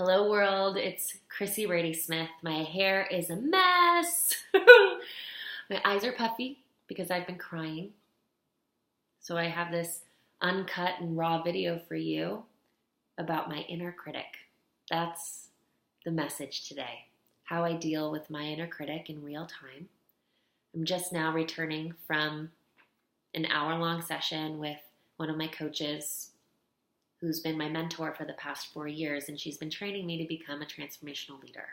Hello world, it's Chrissy Brady-Smith. My hair is a mess. My eyes are puffy because I've been crying. So I have this uncut and raw video for you about my inner critic. That's the message today. How I deal with my inner critic in real time. I'm just now returning from an hour-long session with one of my coaches who's been my mentor for the past 4 years, and she's been training me to become a transformational leader.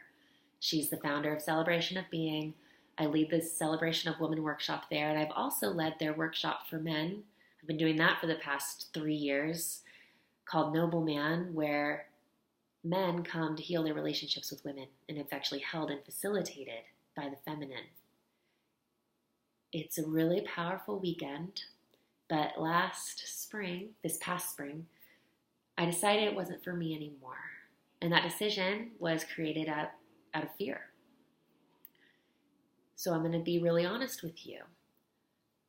She's the founder of Celebration of Being. I lead the Celebration of Women workshop there, and I've also led their workshop for men. I've been doing that for the past 3 years, called Noble Man, where men come to heal their relationships with women, and it's actually held and facilitated by the feminine. It's a really powerful weekend, but this past spring, I decided it wasn't for me anymore. And that decision was created out of fear. So I'm going to be really honest with you.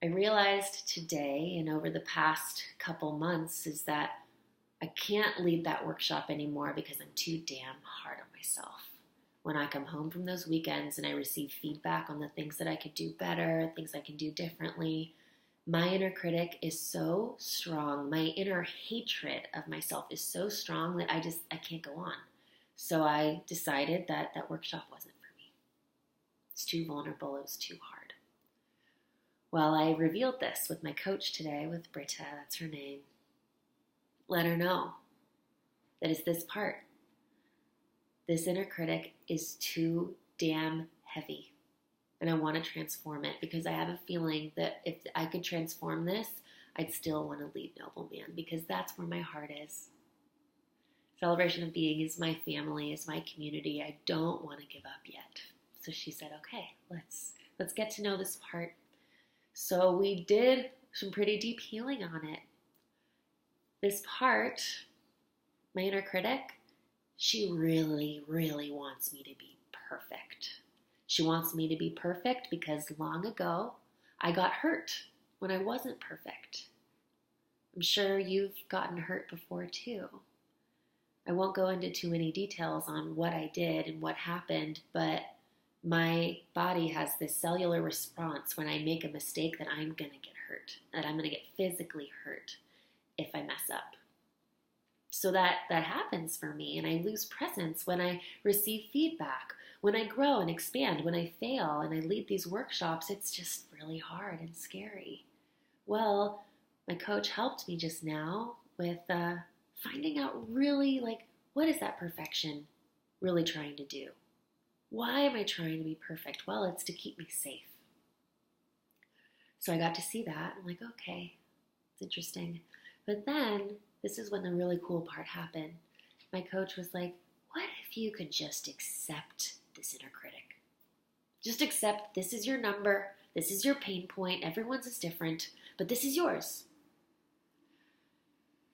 I realized today and over the past couple months is that I can't lead that workshop anymore because I'm too damn hard on myself. When I come home from those weekends and I receive feedback on the things that I could do better, things I can do differently, my inner critic is so strong. My inner hatred of myself is so strong that I can't go on. So I decided that workshop wasn't for me. It's too vulnerable. It was too hard. Well, I revealed this with my coach today, with Britta, that's her name. Let her know that it's this part. This inner critic is too damn heavy. And I want to transform it because I have a feeling that if I could transform this, I'd still want to lead Noble Man because that's where my heart is. Celebration of Being is my family, is my community. I don't want to give up yet. So she said, okay, let's get to know this part. So we did some pretty deep healing on it. This part, my inner critic, she really, really wants me to be perfect. She wants me to be perfect because long ago, I got hurt when I wasn't perfect. I'm sure you've gotten hurt before too. I won't go into too many details on what I did and what happened, but my body has this cellular response when I make a mistake that I'm going to get hurt, that I'm going to get physically hurt if I mess up. So that happens for me, and I lose presence when I receive feedback. When I grow and expand, when I fail and I lead these workshops, it's just really hard and scary. Well, my coach helped me just now with finding out really, what is that perfection really trying to do? Why am I trying to be perfect? Well, it's to keep me safe. So I got to see that. I'm like, okay, it's interesting. But then, this is when the really cool part happened. My coach was like, what if you could just accept this inner critic? Just accept this is your number, this is your pain point, everyone's is different, but this is yours.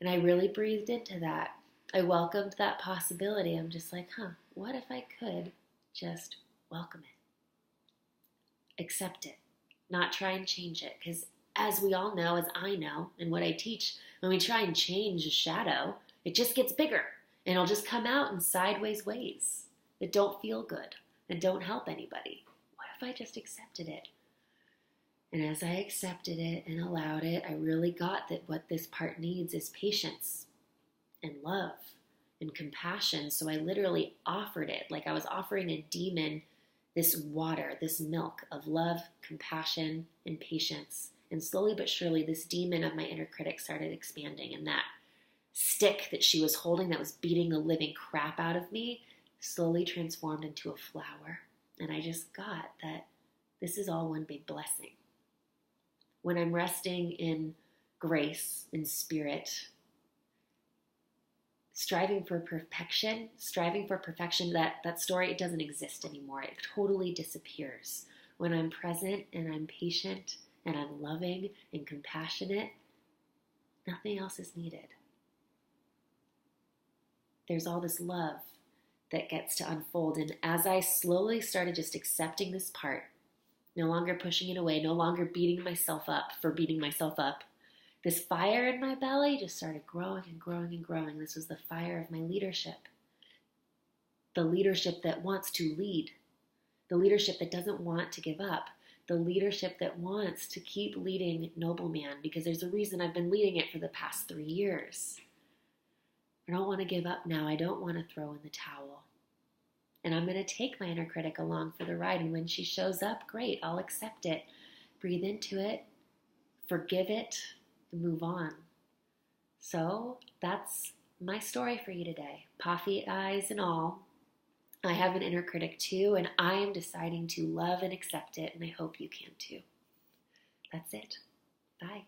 And I really breathed into that. I welcomed that possibility. I'm just like, what if I could just welcome it? Accept it. Not try and change it. Because as we all know, as I know, and what I teach, when we try and change a shadow, it just gets bigger. And it'll just come out in sideways ways that don't feel good and don't help anybody. What if I just accepted it? And as I accepted it and allowed it, I really got that what this part needs is patience and love and compassion. So I literally offered it like I was offering a demon this water, this milk of love, compassion, and patience. And slowly but surely, this demon of my inner critic started expanding, and that stick that she was holding that was beating the living crap out of me slowly transformed into a flower. And I just got that this is all one big blessing. When I'm resting in grace, in spirit, striving for perfection, that story, it doesn't exist anymore. It totally disappears. When I'm present and I'm patient and I'm loving and compassionate, nothing else is needed. There's all this love that gets to unfold. And as I slowly started just accepting this part, no longer pushing it away, no longer beating myself up for beating myself up, this fire in my belly just started growing and growing and growing. This was the fire of my leadership. the leadership that wants to lead, the leadership that doesn't want to give up, the leadership that wants to keep leading Nobleman, because there's a reason I've been leading it for the past 3 years. I don't want to give up now. I don't want to throw in the towel. And I'm going to take my inner critic along for the ride. And when she shows up, great, I'll accept it. Breathe into it, forgive it, and move on. So that's my story for you today. Puffy eyes and all. I have an inner critic too, and I am deciding to love and accept it, and I hope you can too. That's it. Bye.